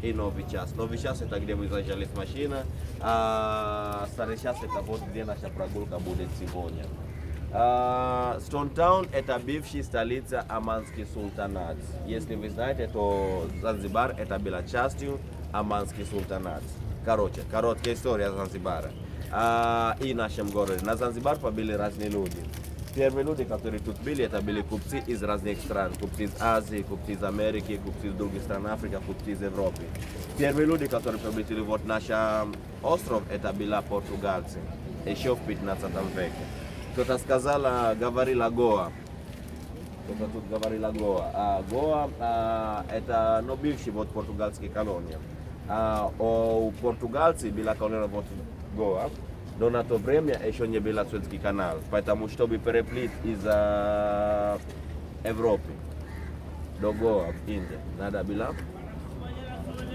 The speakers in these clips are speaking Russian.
i nowy czas. Nowy czas to gdzie my zajrzeli maszyna, a stary czas to вот где наша прогулка будет сегодня. Stone Town это бывшая столица Оманский султанат. Если вы знаете, то Занзибар это была частью Оманский султанат. Короче, короткая история Занзибара. И в нашем городе. На Занзибар побили разные люди. Первые люди, которые тут были, это были купцы из разных стран. Купцы из Азии, купцы из Америки, купцы из других стран Африки, купцы из Европы. Первые люди, которые приобрели вот наш остров, это были португальцы. Еще в 15 веке. Кто-то сказал, говорила Гоа. Кто-то тут говорила Гоа. Гоа это бывший вот португальская колония. У португальцев была колония вот Гоа. Но на то время еще не был Суэцкий канал, поэтому чтобы переплыть из Европы до Гоа в Индии, надо было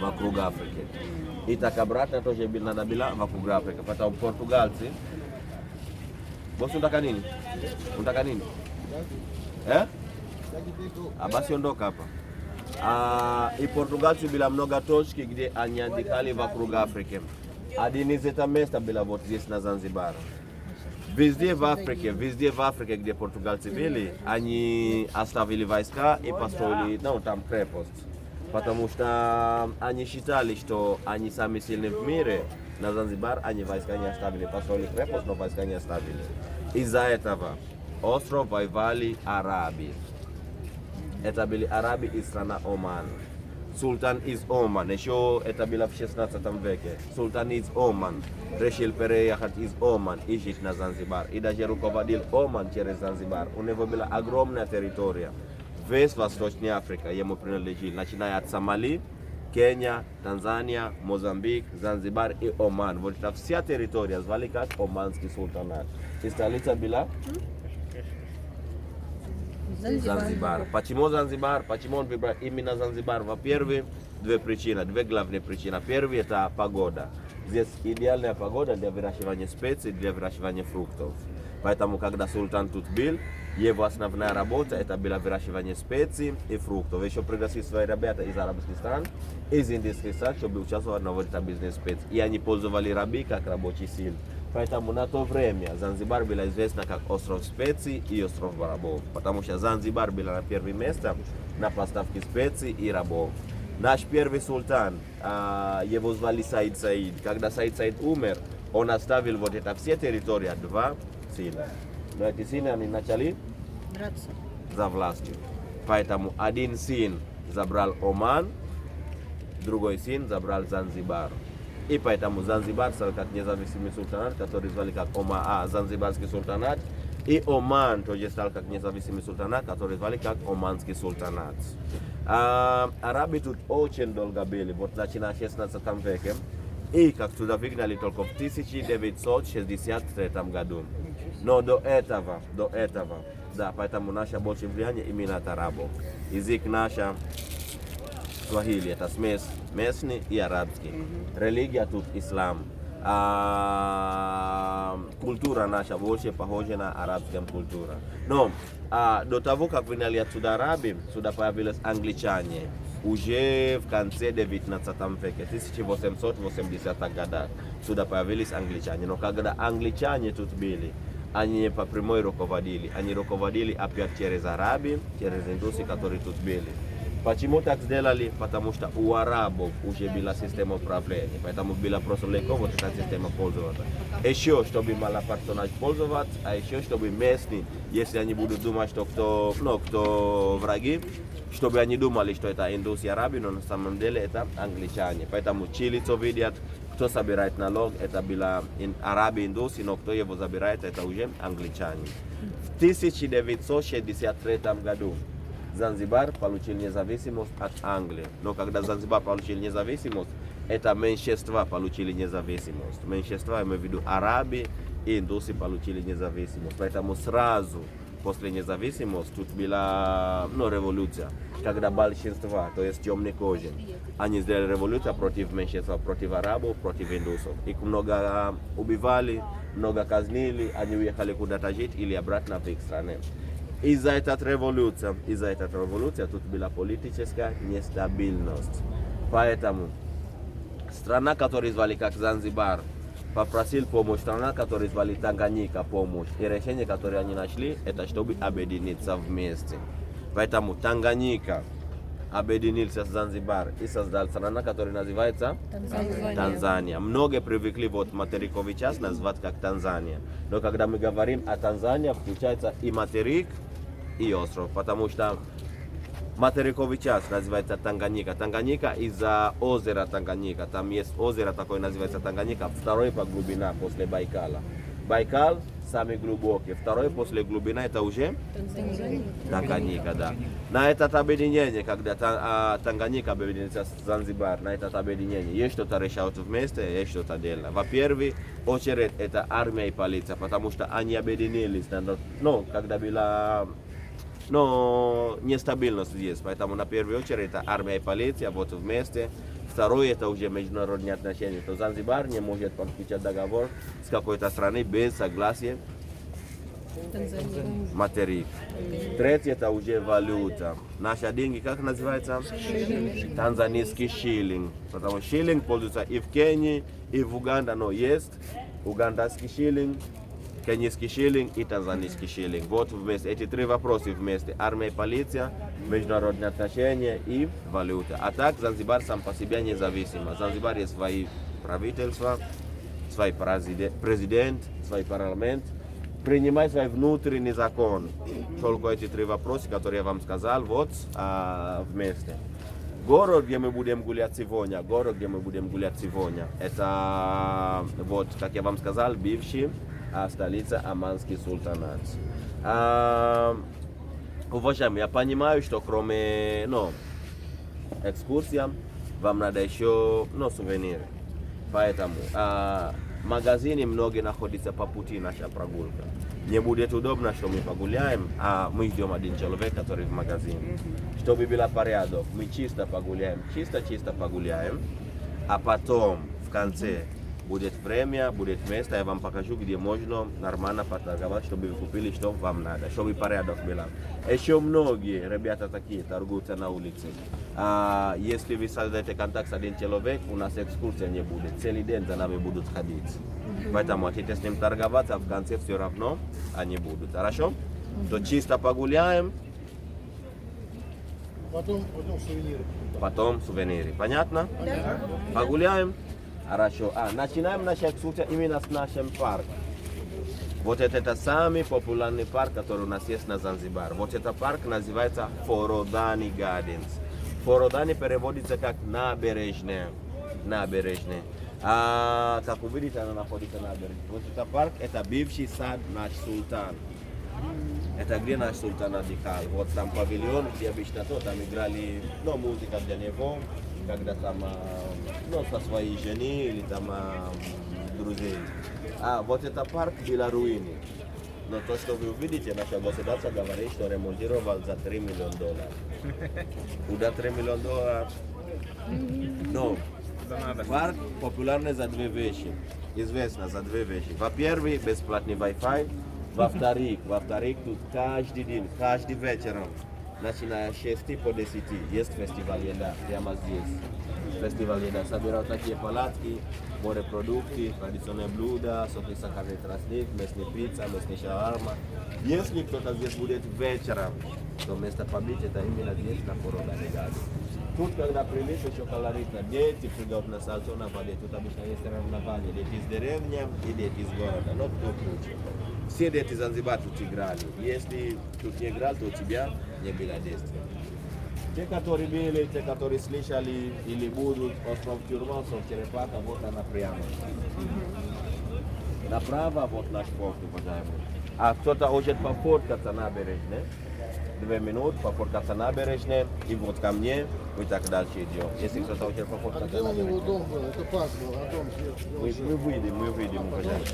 вокруг Африки. И так обратно тоже надо было вокруг Африки, поэтому португальцы... Босс унтаканini? Untakanini? Basi ondoka hapa. И португальцы были много точки, где они отдыхали вокруг Африки. Один из этих мест было вот здесь на Занзибар. Везде в Африке, где португальцы были, они оставили войска и построили там крепость. Потому что они считали, что они самые сильные в мире. На Занзибар они войска не оставили, построили крепость, но войска не оставили. Из-за этого остров воевали арабы. Это были арабы из страны Оман. Султан из Оман, еще это было в 16 веке. Султан из Оман решил переехать из Оман и жить на Занзибар. И даже руководил Оман через Занзибар. У него была огромная территория. Весь Восточная Африка ему принадлежит, начиная от Сомали, Кения, Танзания, Мозамбик, Занзибар и Оман. Вот это вся территория звали как Оманский султанат. И столица была Занзибар. Почему Занзибар? Почему он выбрал именно Занзибар? Во-первых, две главные причины. Первая это погода. Здесь идеальная погода для выращивания специй, для выращивания фруктов. Поэтому, когда султан тут был, его основная работа это было выращивание специй и фруктов. Еще пригласил свои ребята из арабских стран, из индийских стран, чтобы участвовать в этом бизнесе специй. И они пользовали рабы как рабочий сил. Поэтому на то время Занзибар был известна как остров специй и остров рабов. Потому что Занзибар был на первое место на поставке специй и рабов. Наш первый султан, его звали Саид Саид. Когда Саид Саид умер, он оставил вот это все территории, два сына. Но эти сыны они начали драться за властью. Поэтому один сын забрал Оман, другой сын забрал Занзибар. И поэтому Занзибар стал как независимый султанат, который звали как Занзибарский султанат. И Оман тоже стал как независимый султанат, который звали как Оманский султанат. Арабы тут очень долго были, вот начиная в 16 веке. И как сюда выгнали только в 1963 году. Но до этого, да, поэтому наше большее влияние именно от арабов. Язык наша Swahili, это смесь местный и арабский. Религия тут ислам. Культура наша больше похожа на арабскую культуру. Но до того, как выгнали отсюда арабы, сюда появились англичане. Уже в конце 19 века, 1880-х годах, сюда появились англичане. Но когда англичане тут были, они по прямой руководили. Они руководили опять через арабы, через индусы, которые тут были. Почему так сделали? Потому что у арабов уже была система управления. Поэтому было просто легко вот эта система пользоваться. Еще, чтобы мало персонаж пользоваться, а еще, чтобы местные, если они будут думать, что кто враги, чтобы они думали, что это индусы и арабы, но на самом деле это англичане. Поэтому чилицо видят, кто собирает налог, это было арабы, индусы, но кто его забирает, это уже англичане. В 1963 году Занзибар получил независимость от Англии. Но когда Занзибар получил независимость, это меньшинства получили независимость. Меньшинства, я имею в виду арабы и индусы получили независимость. Поэтому сразу после независимости тут была революция. Когда большинство, то есть темные кожи, они сделали революцию против меньшинства, против арабов, против индусов. Их много убивали, много казнили, они уехали куда-то жить или обратно в их стране. Из-за этой революции тут была политическая нестабильность. Поэтому страна, которая звали как Занзибар, попросил помощь страна, которая звали Танганьика, помощь. И решение, которое они нашли, это чтобы объединиться вместе. Поэтому Танганьика объединился с Занзибар и создал страну, которая называется Танзания. Многие привыкли вот материковый часть назвать как Танзания. Но когда мы говорим о Танзании, включается и материк, и остров. Потому что материковый часть называется Танганьика. Танганьика из-за озера Танганьика. Там есть озеро такое, называется Танганьика. Второй по глубина после Байкала. Байкал самый глубокий. Второй после глубина это уже Танганьика, да. На это объединение, когда Танганьика объединится с Занзибар, на это объединение есть что-то решают вместе, есть что-то отдельно. Во-первых, очередь это армия и полиция, потому что они объединились, когда была нестабильность здесь. Поэтому на первую очередь это армия и полиция вот вместе. Второе это уже международные отношения. То Занзибар не может подписать договор с какой-то страной без согласия материк. Третье это уже валюта. Наши деньги как называется? Танзанийский шиллинг. Потому что шиллинг пользуется и в Кении, и в Уганде, но есть угандский шиллинг, кенийский шиллинг и танзанийский шиллинг. Вот вместе эти три вопроса вместе. Армия и полиция, международные отношения и валюта. А так Занзибар сам по себе независим. Занзибар есть свои правительства, свой президент, свой парламент. Принимать свой внутренний закон. Только эти три вопроса, которые я вам сказал, вот вместе. Город, где мы будем гулять сегодня, это вот, как я вам сказал, бывший столица Оманский султанат. Уважаемые, я понимаю, что кроме экскурсий, вам надо еще сувениры. Поэтому в магазине многие находятся по пути наша прогулка. Не будет удобно, что мы погуляем, а мы ждем один человек, который в магазине. Чтобы был порядок, мы чисто погуляем, чисто погуляем, а потом в конце будет время, будет место, я вам покажу, где можно нормально поторговать, чтобы вы купили, что вам надо, чтобы порядок был. Еще многие ребята такие торгуются на улице. Если вы создаете контакт с одним человеком, у нас экскурсия не будет, целый день за нами будут ходить. Поэтому хотите с ним торговаться, а в конце все равно они будут. Хорошо? То чисто погуляем. Потом сувениры. Потом сувениры. Понятно? Да. Погуляем. Хорошо. Начинаем нашу экскурсию именно с нашим парком. Вот это самый популярный парк, который у нас есть на Занзибар. Вот этот парк называется Forodhani Gardens. Forodhani переводится как набережная. Как вы видите, она находится на набережной. Вот этот парк, это бывший сад наш султан. Это где наш султан отдыхал. Вот там павильон, где обычно там играли музыка для него, когда там со своей женой или там друзей. Вот это парк был руины. Но то, что вы увидите, наше государство говорит, что ремонтировал за $3 миллиона. Куда $3 миллиона? Парк популярный за две вещи. Известно за две вещи. Во-первых, бесплатный Wi-Fi. Во-вторых, тут каждый день, каждый вечер, начиная с 6 по 10, есть фестиваль еда, прямо здесь. Фестиваль еда. Собирают такие палатки, морепродукты, традиционные блюда, соки сахарный тростник, местная пицца, местная шаурма. Если кто-то здесь будет вечером, то место побыть это именно здесь, на Forodhani Gardens. Тут, когда прилетит еще колоритно, дети придут на сальцо на воде, тут обычно есть соревнования, дети из деревни и дети из города, но кто круче. Все дети Занзибар тут играли, если тут не играл, то у тебя не было детства. Те, которые были, те, которые слышали или будут, остров Тюрьма, остров Черепаха, вот она прямо. Направо, вот наш порт, уважаемый. А кто-то хочет пофоткаться на набережной, 2 минуты, пофоткаться на набережной, и вот ко мне, и так дальше идем. Если кто-то хочет пофоткаться Где на у него набережной. дом был? Это парк был, а дом Мы выйдем, уважаемый.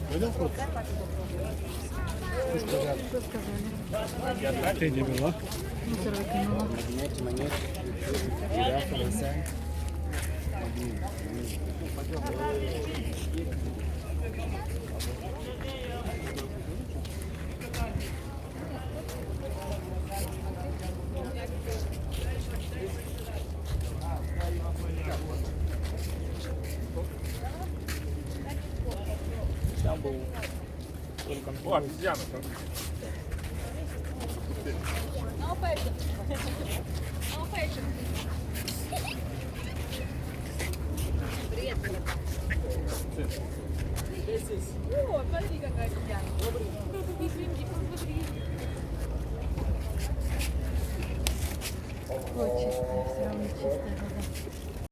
Пойдем фото? Ты не была? был. О, обезьяна. No patient. No patient. Привет. О, смотри, какая обезьяна. Ой, чистая, все равно чистая.